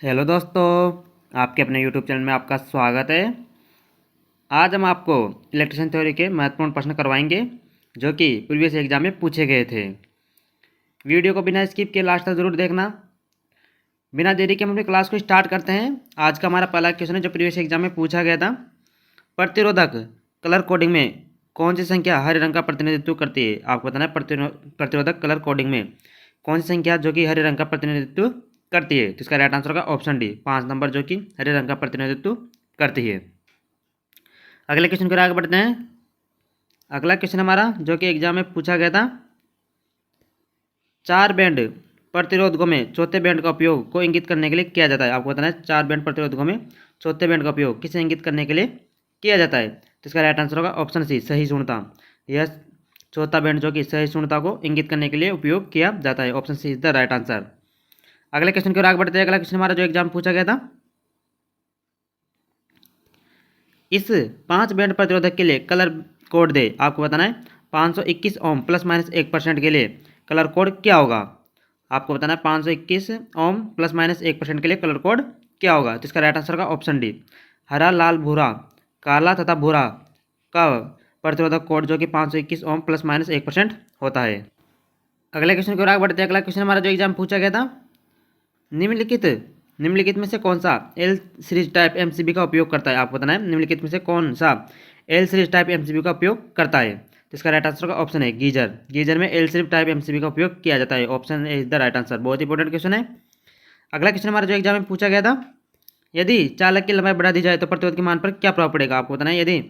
Hello दोस्तों, आपके अपने यूट्यूब चैनल में आपका स्वागत है। आज हम आपको इलेक्ट्रिशियन थ्योरी के महत्वपूर्ण प्रश्न करवाएंगे जो कि प्रीवियस एग्जाम में पूछे गए थे। वीडियो को बिना स्किप किए लास्ट तक जरूर देखना। बिना देरी के हम अपनी क्लास को स्टार्ट करते हैं। आज का हमारा पहला क्वेश्चन है जो प्रीवियस एग्जाम में पूछा गया था। प्रतिरोधक कलर कोडिंग में कौन सी संख्या हरे रंग का प्रतिनिधित्व करती है? आपको बताना है प्रतिरोधक कलर कोडिंग में कौन सी संख्या जो कि हरे रंग का प्रतिनिधित्व करती है। तो इसका राइट आंसर होगा ऑप्शन डी, 5 नंबर जो कि हरे रंग का प्रतिनिधित्व करती है। अगले क्वेश्चन की ओर आगे बढ़ते हैं। अगला क्वेश्चन हमारा जो कि एग्जाम में पूछा गया था, 4 बैंड प्रतिरोधकों में चौथे बैंड का उपयोग को इंगित करने के लिए किया जाता है। आपको बताना है 4 बैंड प्रतिरोधकों में चौथे बैंड का उपयोग किसे इंगित करने के लिए किया जाता है। तो इसका राइट आंसर होगा ऑप्शन सी, सहिष्णुता। यह चौथा बैंड जो कि सहिष्णुता को इंगित करने के लिए उपयोग किया जाता है। Option C is the right answer. अगले क्वेश्चन की ओर आगे बढ़ते हैं। अगला क्वेश्चन हमारा जो एग्जाम पूछा गया था, इस 5 बैंड प्रतिरोधक के लिए कलर कोड दे। आपको बताना है 521 ओम प्लस माइनस 1% के लिए कलर कोड क्या होगा। आपको बताना है 521 ओम प्लस माइनस 1% के लिए कलर कोड क्या होगा। तो इसका राइट आंसर का ऑप्शन डी, हरा लाल भूरा काला तथा भूरा का प्रतिरोधक कोड जो कि 521 ओम प्लस माइनस 1% होता है। अगले क्वेश्चन की ओर आगे बढ़ते हैं। अगला क्वेश्चन हमारा जो एग्जाम पूछा गया था, निम्नलिखित में से कौन सा एल सीरीज टाइप एमसीबी का उपयोग करता है। आपको बताना है निम्नलिखित में से कौन सा एल सीरीज टाइप एमसीबी का उपयोग करता है। तो इसका राइट आंसर का ऑप्शन है गीजर। गीजर में एल सीरीज टाइप एमसीबी का उपयोग किया जाता है। Option A is the right answer. बहुत इंपॉर्टेंट क्वेश्चन है। अगला क्वेश्चन हमारा जो एग्जाम में पूछा गया था, यदि चालक की लंबाई बढ़ा दी जाए तो प्रतिरोध के मान पर क्या प्रभाव पड़ेगा। आपको बताना है यदि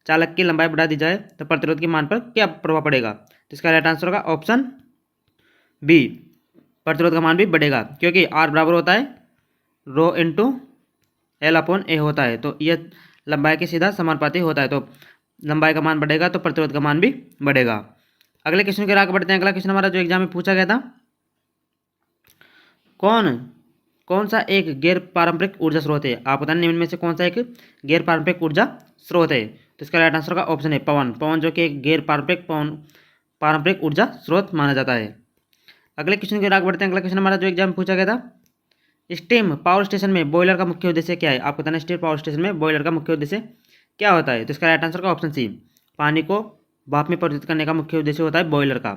चालक की लंबाई बढ़ा दी जाए तो प्रतिरोध के मान पर क्या प्रभाव पड़ेगा। तो इसका राइट आंसर होगा ऑप्शन बी, प्रतिरोध का मान भी बढ़ेगा, क्योंकि आर बराबर होता है रो इंटू एल अपॉन ए होता है। तो यह लंबाई के सीधा समानुपाती होता है। तो लंबाई का मान बढ़ेगा तो प्रतिरोध का मान भी बढ़ेगा। अगले क्वेश्चन के आगे बढ़ते हैं। अगला क्वेश्चन हमारा जो एग्जाम में पूछा गया था, कौन कौन सा एक गैर पारंपरिक ऊर्जा स्रोत है। आप बताना निम्न में से कौन सा एक गैर पारंपरिक ऊर्जा स्रोत है। तो इसका राइट आंसर का ऑप्शन है पवन। पवन जो कि एक गैर पारंपरिक ऊर्जा स्रोत माना जाता है। अगले क्वेश्चन के आगे बढ़ते हैं। अगला क्वेश्चन हमारा जो एग्जाम में पूछा गया था, स्टीम पावर स्टेशन में बॉयलर का मुख्य उद्देश्य क्या है। आपको बताना स्टीम पावर स्टेशन में बॉयलर का मुख्य उद्देश्य क्या होता है। तो इसका राइट आंसर का ऑप्शन सी, पानी को भाप में परिवर्तित करने का मुख्य उद्देश्य होता है बॉयलर का।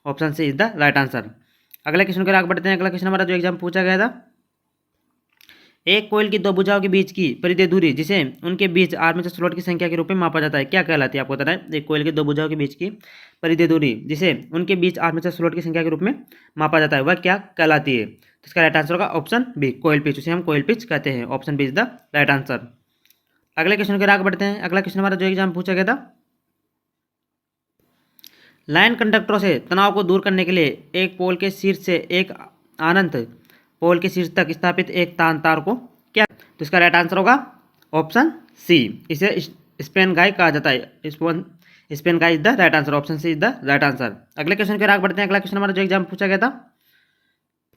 Option C is the right answer. अगले क्वेश्चन के आगे बढ़ते हैं। अगला क्वेश्चन हमारा जो एग्जाम पूछा गया था, एक कोयल की दो भुजाओं के बीच की परिधीय दूरी जिसे उनके बीच आर्मेचर स्लॉट की संख्या के रूप में मापा जाता है क्या कहलाती है। आपको बताना है एक कोयल की दो भुजाओं के बीच की परिधीय दूरी जिसे उनके बीच आर्मेचर स्लॉट की संख्या के रूप में मापा जाता है वह क्या कहलाती है। तो इसका राइट आंसर होगा ऑप्शन बी, कोयल पिच। उसे हम कोयल पिच कहते हैं। Option B is the right answer. अगले क्वेश्चन के आगे बढ़ते हैं। अगला क्वेश्चन हमारा जो एग्जाम पूछा गया था, लाइन कंडक्टरों से तनाव को दूर करने के लिए एक पोल के शीर्ष से एक अनंत पोल के शीर्ष तक स्थापित एक तार को क्या। तो इसका राइट आंसर होगा ऑप्शन सी, इसे स्पेन गाय कहा जाता है। स्पेन गाय is the right answer. Option C is the right answer. अगले क्वेश्चन के आगे बढ़ते हैं। अगला क्वेश्चन हमारा जो एग्जाम पूछा गया था,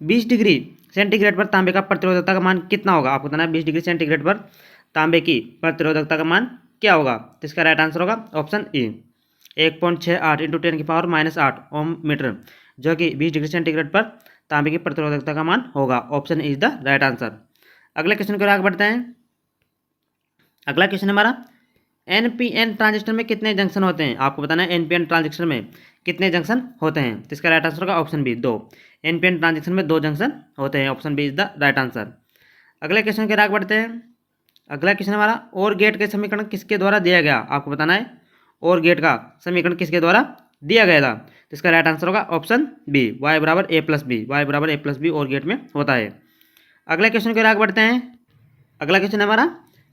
20 डिग्री सेंटीग्रेड पर तांबे का प्रतिरोधकता का मान कितना होगा। आपको बताना है 20 डिग्री सेंटीग्रेड पर तांबे की प्रतिरोधकता का मान क्या होगा। तो इसका राइट आंसर होगा option A, 1.68 into 10⁻⁻8 ohm meter जो कि 20 डिग्री सेंटीग्रेड पर तांबे की प्रतिरोधकता का मान होगा। Option is the right answer. अगले क्वेश्चन को आगे बढ़ते हैं। अगला क्वेश्चन हमारा, एनपीएन ट्रांजिस्टर में कितने जंक्शन होते हैं। आपको बताना है एनपीएन ट्रांजिस्टर में कितने जंक्शन होते हैं। तो इसका राइट आंसर होगा ऑप्शन बी, 2। एनपीएन ट्रांजिस्टर में 2 जंक्शन होते हैं। Option B is the right answer. अगले क्वेश्चन के आगे बढ़ते हैं। अगला क्वेश्चन हमारा, और गेट के समीकरण किसके द्वारा दिया गया। आपको बताना है और गेट का समीकरण किसके द्वारा दिया गया था। तो इसका राइट आंसर होगा ऑप्शन बी, वाई बराबर ए प्लस बी। वाई बराबर ए प्लस बी और गेट में होता है। अगले क्वेश्चन के आगे बढ़ते हैं। अगला क्वेश्चन हमारा,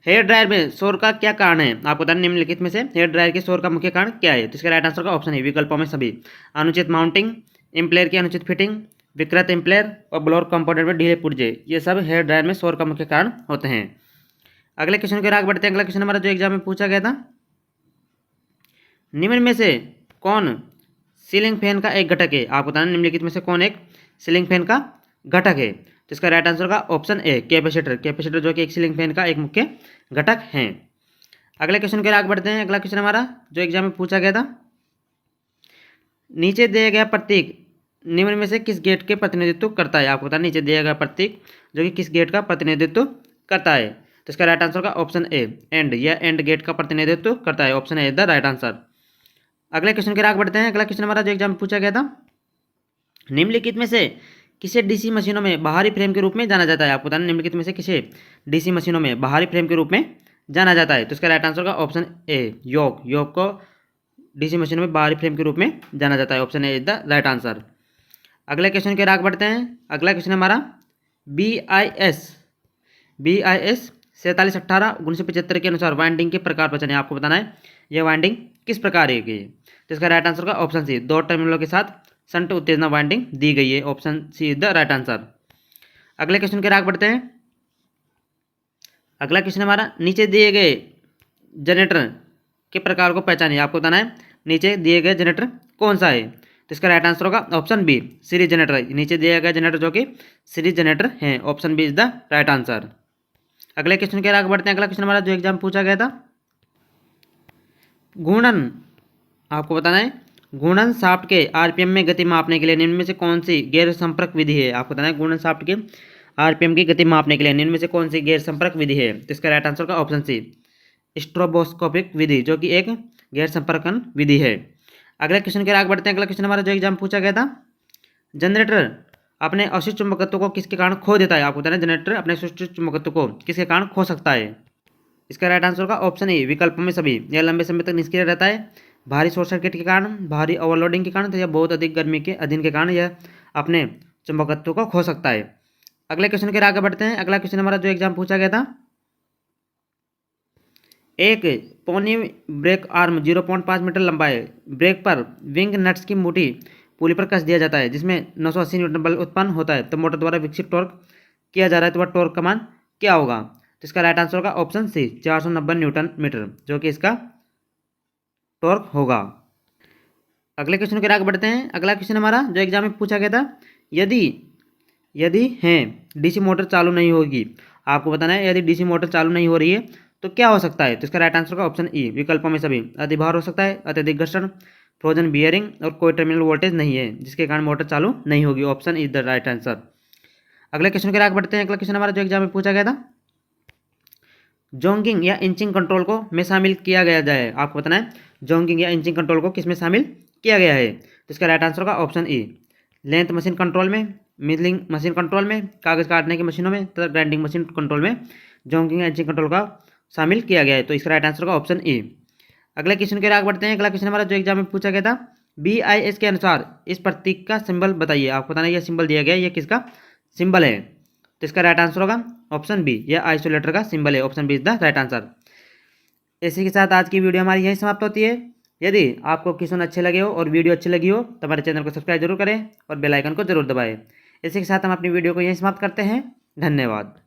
हेयर ड्रायर में शोर का क्या कारण है। आपको बताना निम्नलिखित में से हेयर ड्रायर के शोर का मुख्य कारण क्या है। तो इसका राइट आंसर का ऑप्शन है विकल्पों में सभी, अनुचित माउंटिंग, इम्प्लेयर की अनुचित फिटिंग, विकृत इम्प्लेयर और ब्लोअर कंपोनेंट में ढीले पुर्जे, ये सब हेयर ड्रायर में शोर का मुख्य कारण होते हैं। अगले क्वेश्चन के आगे बढ़ते हैं। अगला क्वेश्चन हमारा जो एग्जाम में पूछा गया था, निम्न में से कौन सीलिंग फैन का एक घटक है। आपको बताना निम्नलिखित में से कौन एक सीलिंग फैन का घटक है। तो इसका राइट आंसर का ऑप्शन ए, कैपेसिटर। कैपेसिटर जो कि एक सीलिंग फैन का एक मुख्य घटक है। अगले क्वेश्चन के आगे बढ़ते हैं। अगला क्वेश्चन हमारा जो एग्जाम में पूछा गया था, नीचे दिया गया प्रतीक निम्न में से किस गेट के प्रतिनिधित्व करता है। आपको बताना नीचे दिया गया प्रतीक जो कि किस गेट का प्रतिनिधित्व करता है? तो इसका राइट आंसर होगा ऑप्शन ए, एंड। यह एंड गेट का प्रतिनिधित्व करता है। Option A is the right answer. अगले क्वेश्चन के आगे बढ़ते हैं। अगला क्वेश्चन हमारा जो एग्जाम में पूछा गया था, निम्नलिखित में से किसे डीसी मशीनों में बाहरी फ्रेम के रूप में जाना जाता है? आपको बताना निम्नलिखित में से किसे डीसी मशीनों में बाहरी फ्रेम के रूप में जाना जाता है? तो इसका राइट आंसर होगा ऑप्शन ए, योक। योक को डीसी मशीनों में बाहरी फ्रेम के रूप में जाना जाता है। Option A is the right answer. अगले क्वेश्चन के आगे बढ़ते हैं। अगला क्वेश्चन हमारा BIS 4718/1975 के अनुसार वाइंडिंग के प्रकार पहचाने। आपको बताना है यह वाइंडिंग किस प्रकार है। तो इसका राइट आंसर का ऑप्शन सी, 2 टर्मिनलों के साथ शंट उत्तेजना वाइंडिंग दी गई है। Option C is the right answer. अगले क्वेश्चन के आगे बढ़ते हैं। अगला क्वेश्चन हमारा नीचे दिए गए जनरेटर के प्रकार को पहचानिए। आपको बताना है नीचे दिए गए जनरेटर कौन सा है? तो इसका राइट आंसर होगा ऑप्शन बी, सीरीज जनरेटर। नीचे दिया गया जनरेटर जो कि सीरीज जनरेटर है। Option B is the right answer. अगले क्वेश्चन के आगे बढ़ते हैं। अगला क्वेश्चन हमारा जो एग्जाम पूछा गया था, घूर्णन। आपको बताना है घूर्णन शाफ्ट के आरपीएम में गति मापने के लिए निम्न में से कौन सी गैर संपर्क विधि है? आपको बताना है घूर्णन शाफ्ट के आरपीएम की गति मापने के लिए निम्न में से कौन सी गैर संपर्क विधि है? तो इसका राइट आंसर का ऑप्शन सी, स्ट्रोबोस्कोपिक विधि, जो कि एक गैर संपर्कन विधि है। अगले क्वेश्चन के आगे बढ़ते हैं। अगला क्वेश्चन हमारा जो एग्जाम पूछा गया था, जनरेटर अपने अवशिष्ट चुंबकत्व को किसके कारण खो देता है? आपको बताना है जनरेटर अपने अवशिष्ट चुंबकत्व को किसके कारण खो सकता है? इसका राइट आंसर होगा ऑप्शन ए, विकल्प में सभी। यह लंबे समय तक निष्क्रिय रहता है, भारी शॉर्ट सर्किट के कारण, भारी ओवरलोडिंग के कारण, तो यह बहुत अधिक गर्मी के अधीन के कारण यह अपने चुंबकत्व को खो सकता है। अगले क्वेश्चन के आगे बढ़ते हैं। अगला क्वेश्चन हमारा जो एग्जाम पूछा गया था, एक पोनी ब्रेक आर्म 0.5 मीटर लंबा है, ब्रेक पर विंग नट्स की मोटी पुली पर कस दिया जाता है जिसमें 980 न्यूटन बल उत्पन्न होता है, तो मोटर द्वारा विकसित टॉर्क किया जा रहा है, तो वह टॉर्क का मान क्या होगा? तो इसका राइट आंसर होगा ऑप्शन सी, 490 न्यूटन मीटर, जो कि इसका टॉर्क होगा। अगले क्वेश्चन के आगे बढ़ते हैं। अगला क्वेश्चन हमारा जो एग्जाम में पूछा गया था, यदि है डीसी मोटर चालू नहीं होगी। आपको बताना है यदि डीसी मोटर चालू नहीं हो रही है तो क्या हो सकता है? तो इसका राइट आंसर का ऑप्शन ई, विकल्पों में सभी। अतिभार हो सकता है, अत्यधिक घर्षण, फ्रोजन बियरिंग और कोई टर्मिनल वोल्टेज नहीं है जिसके कारण मोटर चालू नहीं होगी। Option is the right answer. अगले क्वेश्चन के आगे बढ़ते हैं। अगला क्वेश्चन हमारा जो एग्जाम में पूछा गया था, जोंगिंग या इंचिंग कंट्रोल को में शामिल किया गया जाए। आपको बताना है जोंगिंग या इंचिंग कंट्रोल को किस में शामिल किया गया है? तो इसका राइट आंसर का option E, length machine control में, मिलिंग मशीन कंट्रोल में, कागज काटने की मशीनों में तथा ग्राइंडिंग मशीन कंट्रोल में जोंगिंग या इंचिंग कंट्रोल का शामिल किया गया है। तो इसका राइट आंसर का ऑप्शन ए। अगले क्वेश्चन के आगे बढ़ते हैं। अगला क्वेश्चन हमारा जो एग्जाम में पूछा गया था, BIS के अनुसार इस प्रतीक का सिंबल बताइए। आपको बताना है यह सिंबल दिया गया है, यह किसका सिंबल है? तो इसका राइट आंसर होगा ऑप्शन बी, यह आइसोलेटर का सिंबल है। Option B is the right answer. इसी के साथ आज की वीडियो हमारी यही समाप्त होती है। यदि आपको क्वेश्चन अच्छे लगे हो और वीडियो अच्छी लगी हो तो हमारे चैनल को सब्सक्राइब जरूर करें और बेल आइकन को जरूर दबाएं। इसी के साथ हम अपनी वीडियो को यहीं समाप्त करते हैं। धन्यवाद।